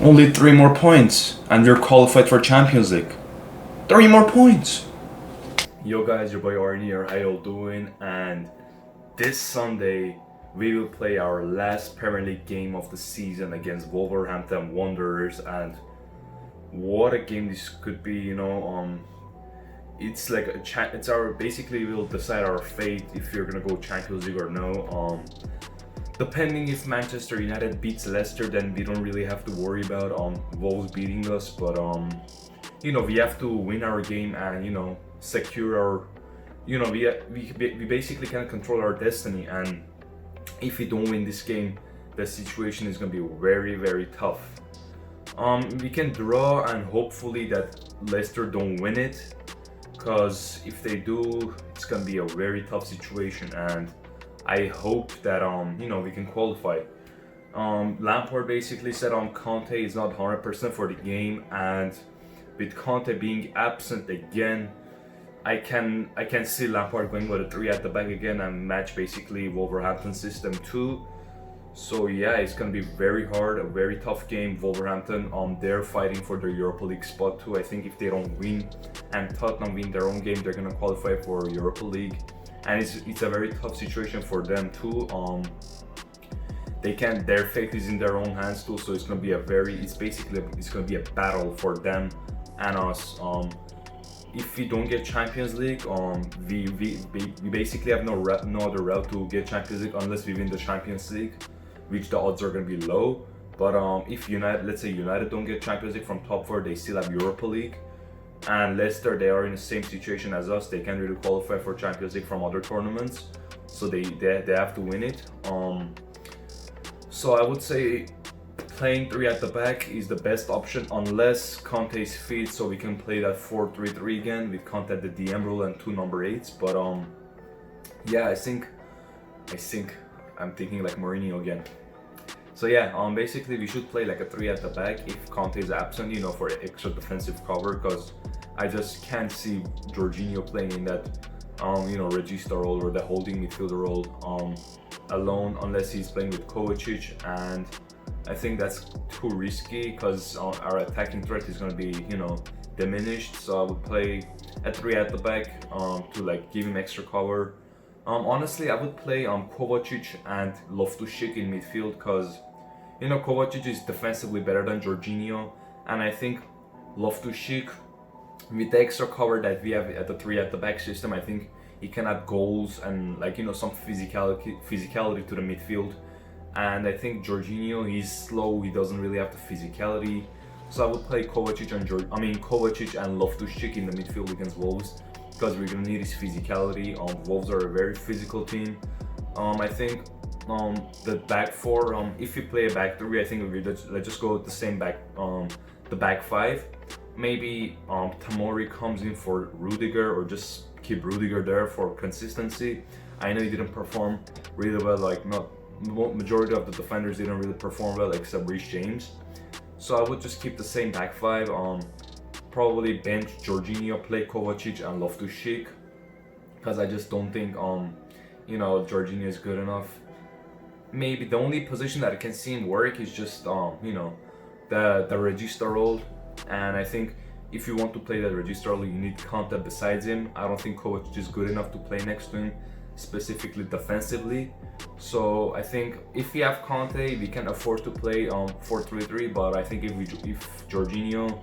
Only 3 more points, and we're qualified for Champions League. 3 more points. Yo guys, your boy Arnie here. How y'all doing? And this Sunday we will play our last Premier League game of the season against Wolverhampton Wanderers, and what a game this could be. It's like it's our basically we'll decide our fate if you're gonna go Champions League or no. Depending if Manchester United beats Leicester, then we don't really have to worry about Wolves beating us. But we have to win our game and secure our. We basically can control our destiny. And if we don't win this game, the situation is gonna be very very tough. We can draw and hopefully that Leicester don't win it, because if they do, it's gonna be a very tough situation. And I hope that we can qualify. Lampard basically said Conte is not 100% for the game, and with Conte being absent again, I can see Lampard going with a 3 at the back again and match basically Wolverhampton system too. So yeah, it's gonna be very hard, a very tough game. Wolverhampton, they're fighting for their Europa League spot too. I think if they don't win and Tottenham win their own game, they're gonna qualify for Europa League. And it's a very tough situation for them too. Their fate is in their own hands too, so it's gonna be it's gonna be a battle for them and us. If we don't get Champions League, we basically have no other route to get Champions League unless we win the Champions League, which the odds are gonna be low. But if let's say United don't get Champions League from top 4, they still have Europa League. And Leicester, they are in the same situation as us. They can't really qualify for Champions League from other tournaments, so they have to win it. So I would say playing 3 at the back is the best option unless Conte is fit, so we can play that 4-3-3 again with Conte at the DM role and 2 number 8s. But yeah, I think I'm thinking like Mourinho again. So yeah, basically we should play like a 3 at the back if Conte is absent, for extra defensive cover, because I just can't see Jorginho playing in that, regista role or the holding midfielder role alone, unless he's playing with Kovacic, and I think that's too risky because our attacking threat is going to be, diminished. So I would play a 3 at the back to like give him extra cover. Honestly, I would play Kovacic and Loftus-Cheek in midfield, because Kovacic is defensively better than Jorginho, and I think Loftus-Cheek, with the extra cover that we have at the 3 at the back system, I think he can add goals and some physicality to the midfield. And I think Jorginho, he's slow, he doesn't really have the physicality. So I would play Kovacic and Loftus-Cheek in the midfield against Wolves, because we're gonna need his physicality. Wolves are a very physical team. I think the back 4, if we play a back 3, I think let's just go with the same the back 5. Maybe Tamori comes in for Rudiger, or just keep Rudiger there for consistency. I know he didn't perform really well, majority of the defenders didn't really perform well except Reece James. So I would just keep the same back 5. Probably bench Jorginho, play Kovacic and Loftus-Cheek, because I just don't think Jorginho is good enough. Maybe the only position that I can see him work is just the regista role, and I think if you want to play that regista role, you need Conte besides him. I don't think Kovacic is good enough to play next to him, specifically defensively. So I think if we have Conte, we can afford to play 4-3-3. But I think if Jorginho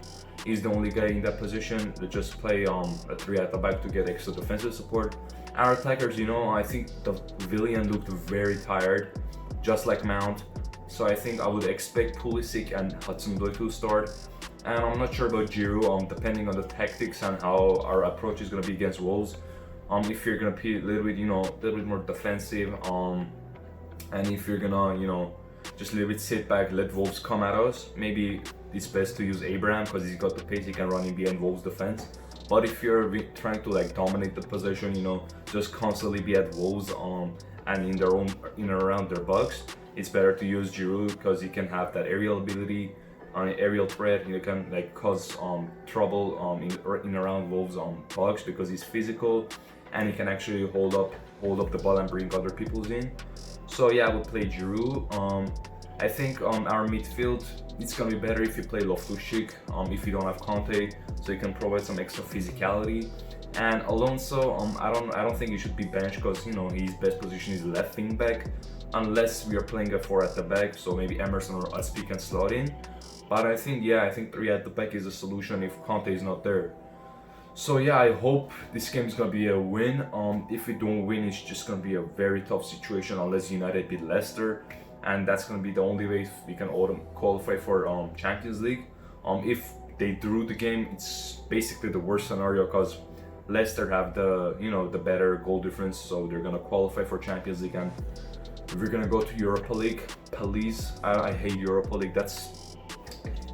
is the only guy in that position, to just play a 3 at the back to get extra defensive support. Our attackers, I think the Willian looked very tired, just like Mount. So I think I would expect Pulisic and Hudson-Odoi to start. And I'm not sure about Giroud, depending on the tactics and how our approach is going to be against Wolves. If you're gonna be a little bit more defensive, and if you're gonna, just a little bit sit back, let Wolves come at us, maybe it's best to use Abraham because he's got the pace, he can run in behind Wolves' defense. But if you're trying to dominate the possession, just constantly be at Wolves, and in and around their box, it's better to use Giroud because he can have that aerial ability, aerial threat. He can cause trouble in around Wolves' box because he's physical. And he can actually hold up the ball and bring other people in. So yeah, I would play Giroud. I think our midfield, it's gonna be better if you play Loftus-Cheek, if you don't have Conte, so you can provide some extra physicality. And Alonso, I don't think he should be benched because, you know, his best position is left wing back, unless we are playing a 4 at the back, so maybe Emerson or Aspi can slot in. But I think 3 at the back is a solution if Conte is not there. So yeah, I hope this game is gonna be a win. If we don't win, it's just gonna be a very tough situation unless United beat Leicester, and that's gonna be the only way we can qualify for Champions League. If they drew the game, it's basically the worst scenario because Leicester have the better goal difference, so they're gonna qualify for Champions League, and we're gonna go to Europa League. Please, I hate Europa League. That's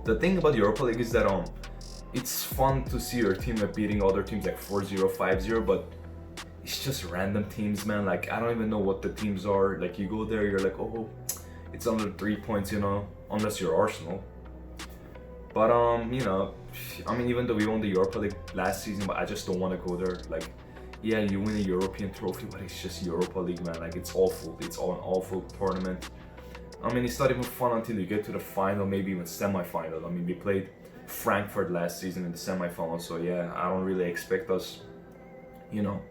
the thing about Europa League, is that it's fun to see your team beating other teams like 4-0, 5-0, but it's just random teams, man. Like, I don't even know what the teams are. Like, you go there, you're like, oh, it's under 3 points, you know, unless you're Arsenal. But you know, I mean, even though we won the Europa League last season, but I just don't want to go there. Like, yeah, you win a European trophy, but it's just Europa League, man. Like, it's awful. It's an awful tournament. I mean, it's not even fun until you get to the final, maybe even semi-final. I mean, we played Frankfurt last season in the semi-final, so yeah, I don't really expect us, you know,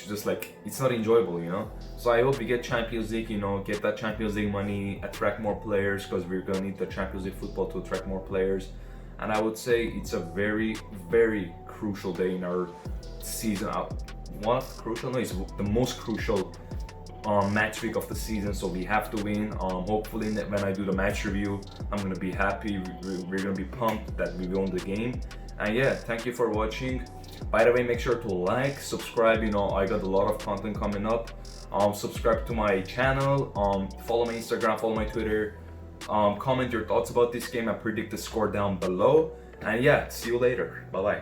just like, it's not enjoyable, you know. So I hope we get Champions League, you know, get that Champions League money, attract more players, because we're gonna need the Champions League football to attract more players. And I would say it's a very, very crucial day in our season. One of the crucial, no, it's the most crucial match week of the season, so we have to win. Hopefully when I do the match review, I'm gonna be happy. We're gonna be pumped that we won the game. And yeah, thank you for watching. By the way, make sure to like, subscribe. You know, I got a lot of content coming up. Subscribe to my channel, follow my Instagram, follow my Twitter, comment your thoughts about this game and predict the score down below. And yeah, see you later. Bye bye.